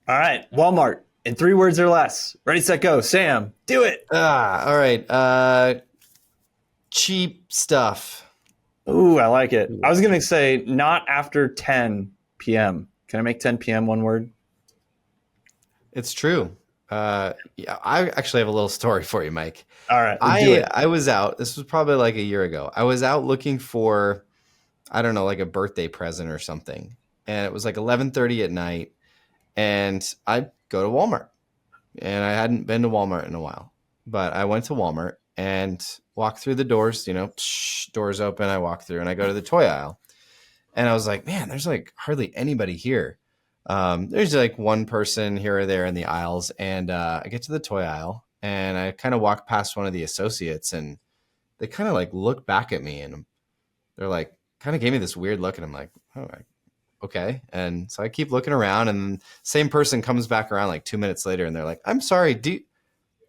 All right, Walmart in 3 words or less. Ready, set, go. Sam, do it. All right. Cheap stuff. Ooh, I like it. I was gonna say not after 10 p.m. Can I make 10 p.m. one word? It's true. Yeah, I actually have a little story for you, Mike. All right, let's do I it. I was out. This was probably like a year ago. I was out looking for, I don't know, like a birthday present or something, and it was like 11:30 at night, and I go to Walmart, and I hadn't been to Walmart in a while, but I went to Walmart and walked through the doors. Doors open. I walk through, and I go to the toy aisle. And I was like, man, there's like hardly anybody here. There's like one person here or there in the aisles. And I get to the toy aisle and I kind of walk past one of the associates and they kind of like look back at me and they're like, kind of gave me this weird look. And I'm like, oh, okay. And so I keep looking around and the same person comes back around like 2 minutes later and they're like, I'm sorry, do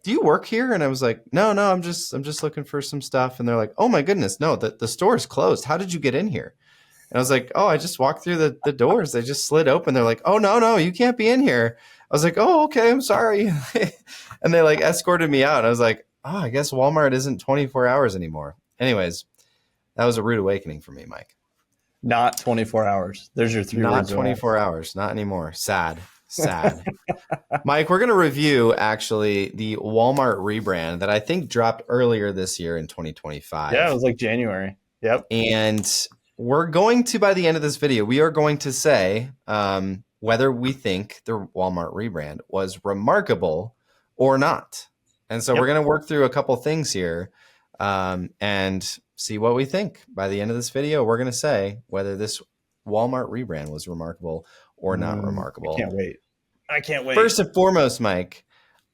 you work here? And I was like, no, I'm just looking for some stuff. And they're like, oh my goodness, no, the store is closed. How did you get in here? And I was like, oh, I just walked through the doors. They just slid open. They're like, oh, no, you can't be in here. I was like, oh, okay, I'm sorry. And they like escorted me out. And I was like, oh, I guess Walmart isn't 24 hours anymore. Anyways, that was a rude awakening for me, Mike. Not 24 hours. There's your 3 words. Not 24 hours. Not anymore. Sad. Mike, we're going to review actually the Walmart rebrand that I think dropped earlier this year in 2025. Yeah, it was like January. Yep. And we're going to, by the end of this video, we are going to say whether we think the Walmart rebrand was remarkable or not. And so we're going to work through a couple things here and see what we think. By the end of this video, we're going to say whether this Walmart rebrand was remarkable or not remarkable. I can't wait. First and foremost, Mike,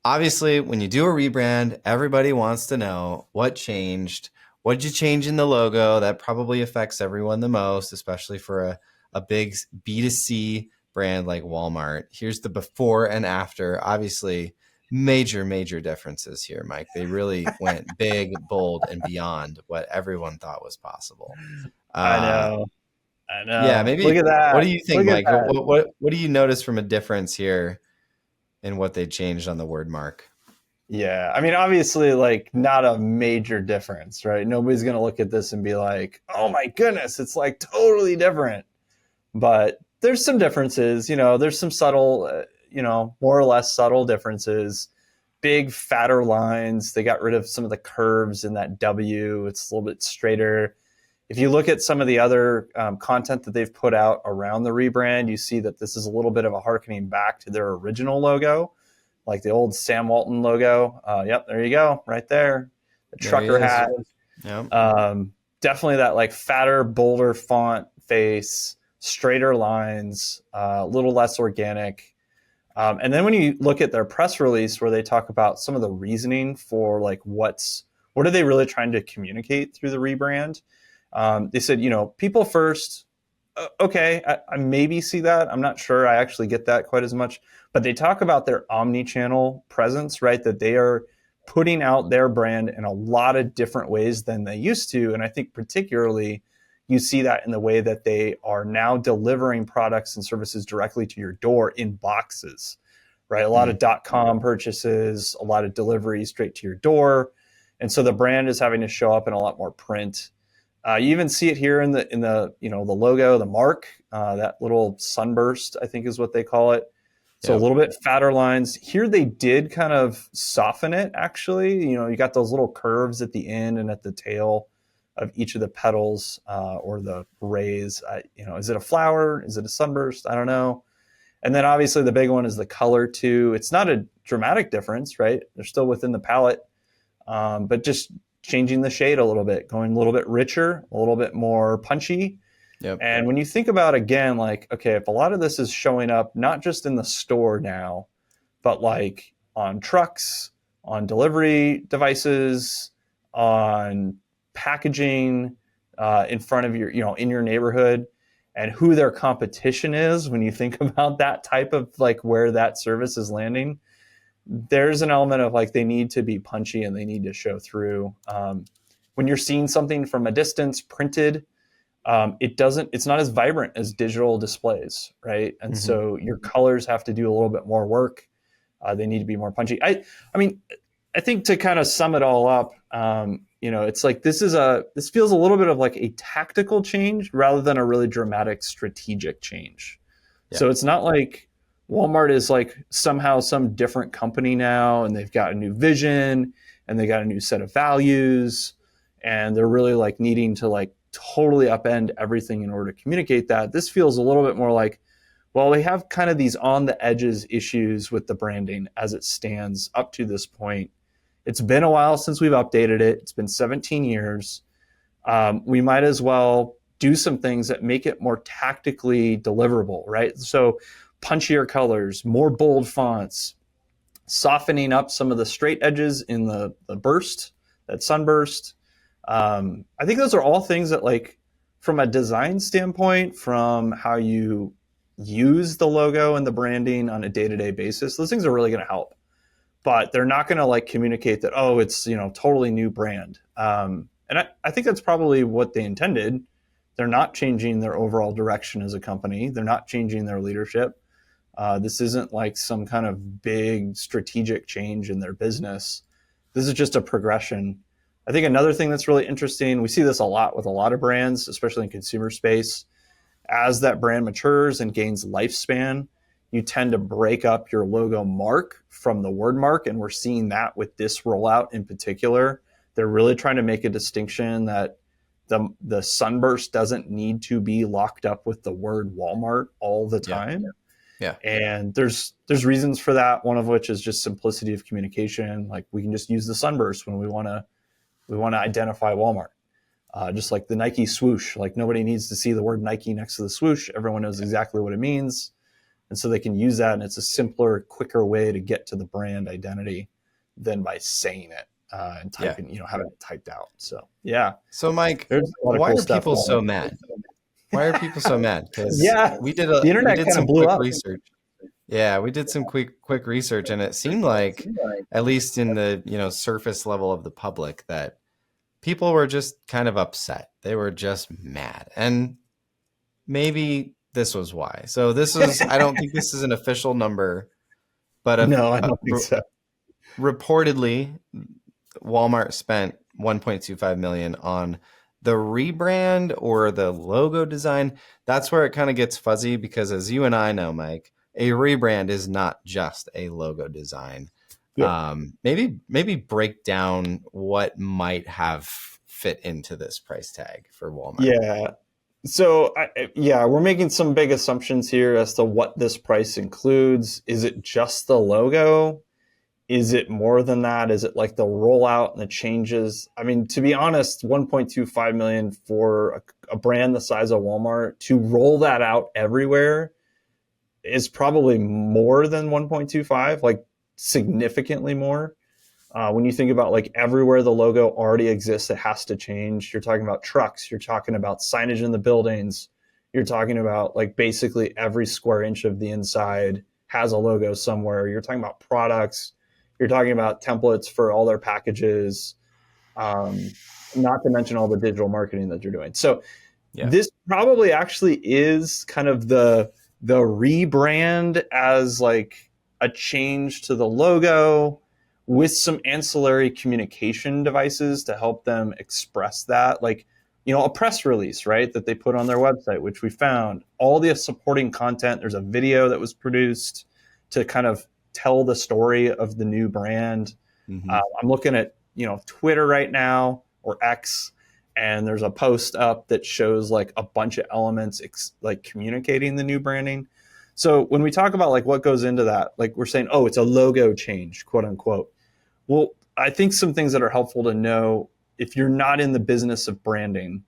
obviously, when you do a rebrand, everybody wants to know what changed. What did you change in the logo? That probably affects everyone the most, especially for a big B2C brand like Walmart. Here's the before and after. Obviously, major differences here, Mike. They really went big, bold, and beyond what everyone thought was possible. I know. Yeah, maybe. Look at that. What do you think, Mike? What do you notice from a difference here in what they changed on the word mark? Yeah, I mean, obviously, like not a major difference, right? Nobody's going to look at this and be like, oh my goodness, it's like totally different. But there's some differences, there's some subtle, more or less subtle differences. Big, fatter lines. They got rid of some of the curves in that W. It's a little bit straighter. If you look at some of the other content that they've put out around the rebrand, you see that this is a little bit of a harkening back to their original logo, like the old Sam Walton logo. Yep, there you go, right there. The trucker hat. Yep. Definitely that like fatter, bolder font face, straighter lines, a little less organic. And then when you look at their press release where they talk about some of the reasoning for like what are they really trying to communicate through the rebrand? They said, people first. Okay, I maybe see that. I'm not sure I actually get that quite as much. But they talk about their omni-channel presence, right? That they are putting out their brand in a lot of different ways than they used to. And I think particularly you see that in the way that they are now delivering products and services directly to your door in boxes, right? A lot of .com purchases, a lot of delivery straight to your door. And so the brand is having to show up in a lot more print. You even see it here in the the logo, the mark, that little sunburst, I think is what they call it. So a little bit fatter lines. Here they did kind of soften it, actually. You got those little curves at the end and at the tail of each of the petals or the rays. Is it a flower? Is it a sunburst? I don't know. And then obviously the big one is the color too. It's not a dramatic difference, right? They're still within the palette, but just changing the shade a little bit, going a little bit richer, a little bit more punchy. Yep. And when you think about, again, like, okay, if a lot of this is showing up, not just in the store now, but like on trucks, on delivery devices, on packaging in front of your, in your neighborhood, and who their competition is, when you think about that type of like where that service is landing, there's an element of like they need to be punchy and they need to show through. When you're seeing something from a distance printed, it's not as vibrant as digital displays, right? And Hmm. so your colors have to do a little bit more work. They need to be more punchy. I mean, I think to kind of sum it all up, it's like this feels a little bit of like a tactical change rather than a really dramatic strategic change. Yeah. So it's not like Walmart is like somehow some different company now, and they've got a new vision and they got a new set of values, and they're really like needing to like totally upend everything in order to communicate that. This feels a little bit more like, well, they have kind of these on the edges issues with the branding as it stands up to this point. It's been a while since we've updated it. It's been 17 years. We might as well do some things that make it more tactically deliverable, right? So punchier colors, more bold fonts, softening up some of the straight edges in the burst, that sunburst. I think those are all things that, like, from a design standpoint, from how you use the logo and the branding on a day-to-day basis, those things are really going to help. But they're not going to like communicate that, oh, it's totally new brand. And I think that's probably what they intended. They're not changing their overall direction as a company. They're not changing their leadership. This isn't like some kind of big strategic change in their business. This is just a progression. I think another thing that's really interesting, we see this a lot with a lot of brands, especially in consumer space. As that brand matures and gains lifespan, you tend to break up your logo mark from the word mark. And we're seeing that with this rollout in particular. They're really trying to make a distinction that the sunburst doesn't need to be locked up with the word Walmart all the Yeah. time. Yeah. And there's reasons for that. One of which is just simplicity of communication. Like, we can just use the sunburst when we want to identify Walmart. Just like the Nike swoosh, like nobody needs to see the word Nike next to the swoosh. Everyone knows exactly what it means. And so they can use that, and it's a simpler, quicker way to get to the brand identity than by saying it and typing, having it typed out. So, yeah. So, Mike, There's a lot of why cool are stuff people going so on. mad? Why are people so mad? Because Yeah, we the internet did kind of some blew quick up. research. Yeah, we did some quick research, and it seemed like, at least in the surface level of the public, that people were just kind of upset. They were just mad, and maybe this was why. So I don't think this is an official number, but No, I don't think so. reportedly, Walmart spent 1.25 million on the rebrand or the logo design. That's where it kind of gets fuzzy, because as you and I know, Mike, a rebrand is not just a logo design. Yeah. Maybe break down what might have fit into this price tag for Walmart. Yeah. So, we're making some big assumptions here as to what this price includes. Is it just the logo? Is it more than that? Is it like the rollout and the changes? I mean, to be honest, 1.25 million for a brand the size of Walmart to roll that out everywhere is probably more than 1.25, like significantly more. When you think about like everywhere the logo already exists, it has to change. You're talking about trucks, you're talking about signage in the buildings, you're talking about like basically every square inch of the inside has a logo somewhere. You're talking about products, you're talking about templates for all their packages, not to mention all the digital marketing that you're doing. So this probably actually is kind of the rebrand as like a change to the logo with some ancillary communication devices to help them express that, like, a press release, right, that they put on their website, which we found, all the supporting content. There's a video that was produced to kind of tell the story of the new brand. Mm-hmm. I'm looking at Twitter right now, or X, and there's a post up that shows like a bunch of elements like communicating the new branding. So when we talk about like what goes into that, like we're saying, oh, it's a logo change, quote unquote. Well, I think some things that are helpful to know if you're not in the business of branding,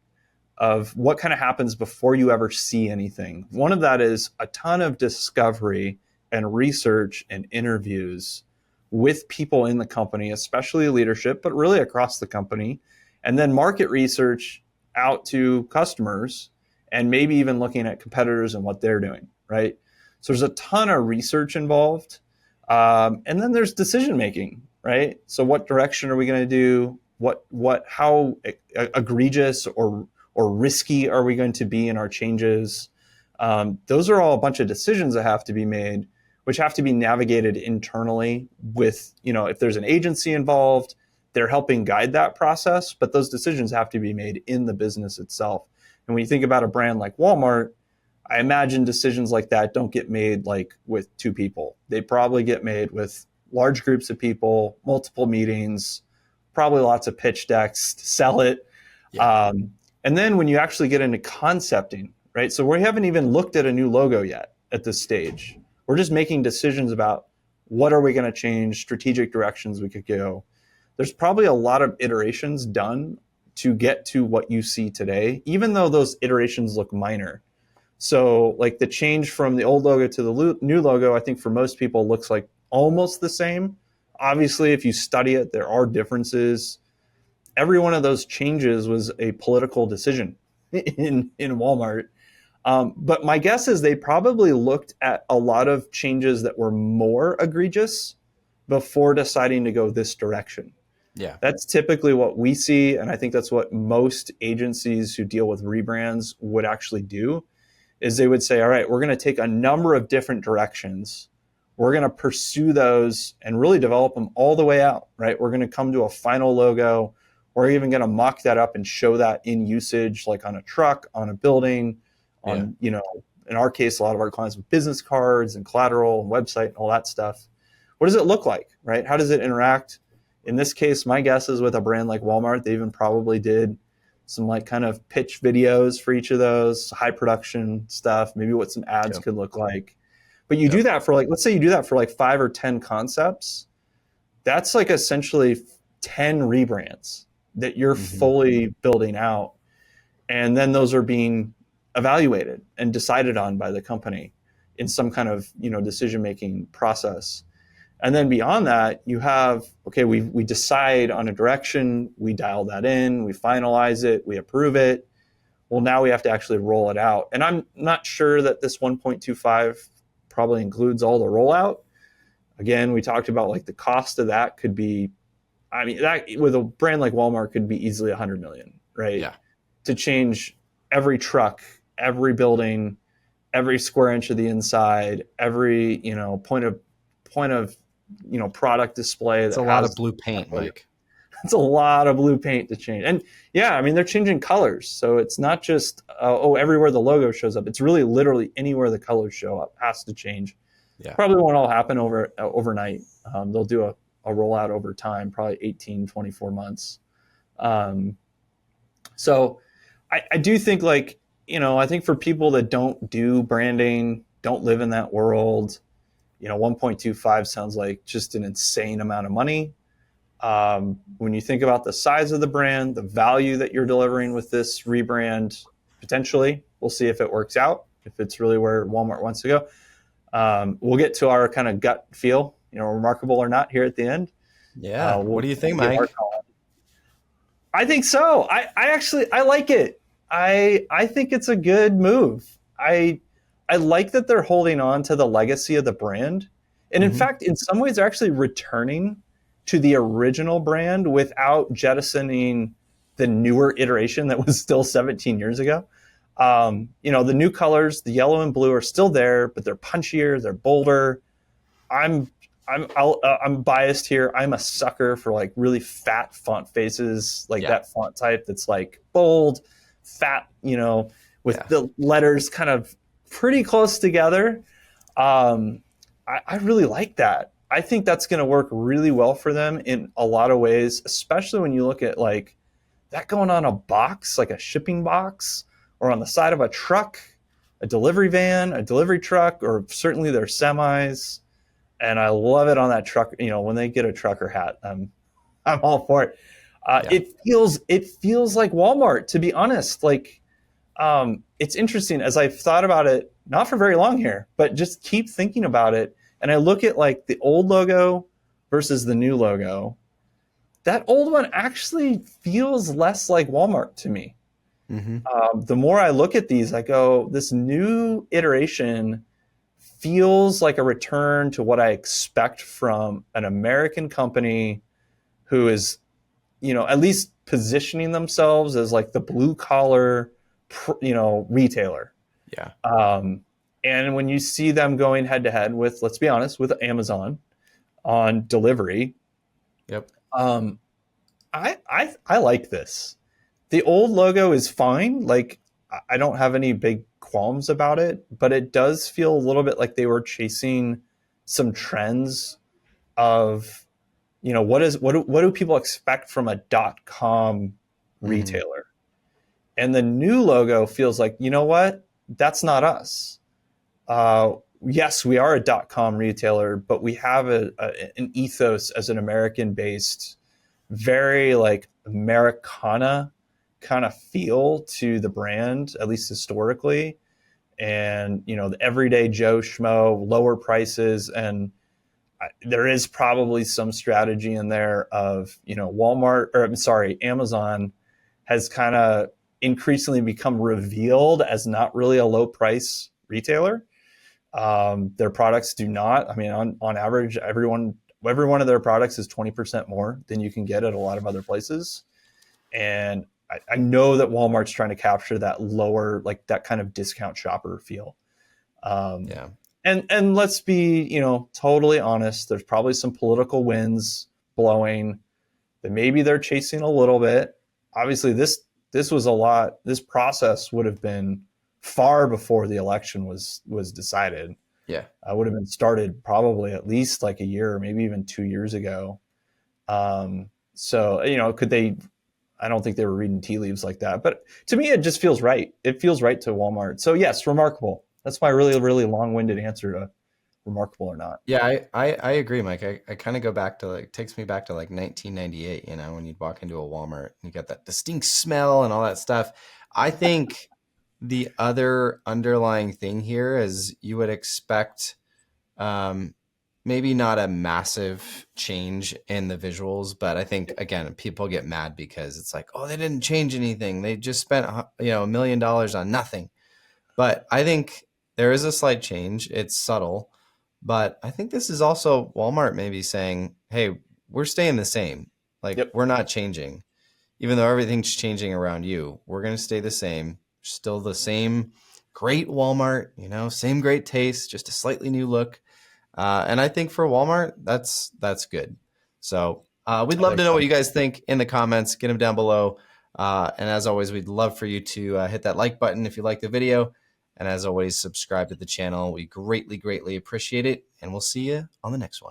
of what kind of happens before you ever see anything. One of that is a ton of discovery and research and interviews with people in the company, especially leadership, but really across the company. And then market research out to customers, and maybe even looking at competitors and what they're doing, right? So there's a ton of research involved. And then there's decision making, right? So what direction are we going to do? How egregious or or risky are we going to be in our changes? Those are all a bunch of decisions that have to be made, which have to be navigated internally with, if there's an agency involved, they're helping guide that process, but those decisions have to be made in the business itself. And when you think about a brand like Walmart, I imagine decisions like that don't get made like with two people. They probably get made with large groups of people, multiple meetings, probably lots of pitch decks to sell it. Yeah. And then when you actually get into concepting, right? So we haven't even looked at a new logo yet at this stage. We're just making decisions about what are we going to change, strategic directions we could go. There's probably a lot of iterations done to get to what you see today, even though those iterations look minor. So like the change from the old logo to the new logo, I think for most people looks like almost the same. Obviously, if you study it, there are differences. Every one of those changes was a political decision in Walmart. But my guess is they probably looked at a lot of changes that were more egregious before deciding to go this direction. Yeah. That's typically what we see, and I think that's what most agencies who deal with rebrands would actually do, is they would say, all right, we're going to take a number of different directions. We're going to pursue those and really develop them all the way out, right? We're going to come to a final logo. We're even going to mock that up and show that in usage, like on a truck, on a building, on, in our case, a lot of our clients with business cards and collateral and website and all that stuff. What does it look like, right? How does it interact? In this case, my guess is with a brand like Walmart, they even probably did some like kind of pitch videos for each of those, high production stuff, maybe what some ads could look like. But you do that for like, let's say you do that for like 5 or 10 concepts. That's like essentially 10 rebrands that you're fully building out. And then those are being evaluated and decided on by the company in some kind of, decision-making process. And then beyond that, you have, okay, we decide on a direction, we dial that in, we finalize it, we approve it. Well, now we have to actually roll it out. And I'm not sure that this 1.25 probably includes all the rollout. Again, we talked about like the cost of that could be, that with a brand like Walmart could be easily 100 million, right? Yeah. To change every truck, every building, every square inch of the inside, every, point of product display. It's a lot of blue paint, Mike. It's a lot of blue paint to change. And they're changing colors. So it's not just, everywhere the logo shows up. It's really literally anywhere the colors show up has to change. Yeah. Probably won't all happen overnight. They'll do a rollout over time, probably 18, 24 months. So I do think I think for people that don't do branding, don't live in that world, 1.25 sounds like just an insane amount of money. When you think about the size of the brand, the value that you're delivering with this rebrand, potentially, we'll see if it works out, if it's really where Walmart wants to go. We'll get to our kind of gut feel, remarkable or not here at the end. Yeah. What do you think, Mike? I think so. I like it. I think it's a good move. I like that they're holding on to the legacy of the brand. And in fact, in some ways, they're actually returning to the original brand without jettisoning the newer iteration that was still 17 years ago. The new colors, the yellow and blue, are still there, but they're punchier, they're bolder. I'm biased here. I'm a sucker for like really fat font faces, like that font type that's like bold, fat, with the letters kind of pretty close together. I really like that. I think that's going to work really well for them in a lot of ways, especially when you look at like that going on a box, like a shipping box, or on the side of a truck, a delivery van, a delivery truck, or certainly their semis. And I love it on that truck. When they get a trucker hat, I'm all for it. It feels like Walmart, to be honest. Like, it's interesting as I've thought about it, not for very long here, but just keep thinking about it. And I look at like the old logo versus the new logo. That old one actually feels less like Walmart to me. The more I look at these, I go, this new iteration feels like a return to what I expect from an American company who is at least positioning themselves as like the blue collar, retailer. Yeah. Um, and when you see them going head to head with, let's be honest, with Amazon on delivery, Yep. um, I like this. The old logo is fine. Like I don't have any big qualms about it, but it does feel a little bit like they were chasing some trends of, what do people expect from a .com Mm-hmm. retailer? And the new logo feels like, you know what? That's not us. Uh, yes, we are a .com retailer, but we have an ethos as an American-based, very like Americana kind of feel to the brand, at least historically. And the everyday Joe Schmo, lower prices, and there is probably some strategy in there of Walmart, or I'm sorry, Amazon has kind of increasingly become revealed as not really a low price retailer. Their products do not. I mean, on average, every one of their products is 20% more than you can get at a lot of other places. And I know that Walmart's trying to capture that lower, like that kind of discount shopper feel. Um, Yeah. and let's be, totally honest. There's probably some political winds blowing that maybe they're chasing a little bit. Obviously, this was a lot. This process would have been far before the election was decided. Yeah. I would have been started probably at least like a year, or maybe even 2 years ago. So could they? I don't think they were reading tea leaves like that. But to me, it just feels right. It feels right to Walmart. So yes, remarkable. That's my really, really long-winded answer to remarkable or not. Yeah, I agree, Mike. I kind of go back to like takes me back to like 1998, when you'd walk into a Walmart and you got that distinct smell and all that stuff. I think the other underlying thing here is you would expect um, maybe not a massive change in the visuals, but I think again people get mad because it's like, oh, they didn't change anything. They just spent $1 million on nothing. But I think there is a slight change. It's subtle. But I think this is also Walmart maybe saying, hey, we're staying the same. Like, Yep. we're not changing. Even though everything's changing around you, we're going to stay the same. Still the same great Walmart, same great taste, just a slightly new look. And I think for Walmart, that's good. So we'd I love think to know so. what you guys think in the comments. Get them down below. And as always, we'd love for you to hit that like button if you like the video. And as always, subscribe to the channel. We greatly, greatly appreciate it. And we'll see you on the next one.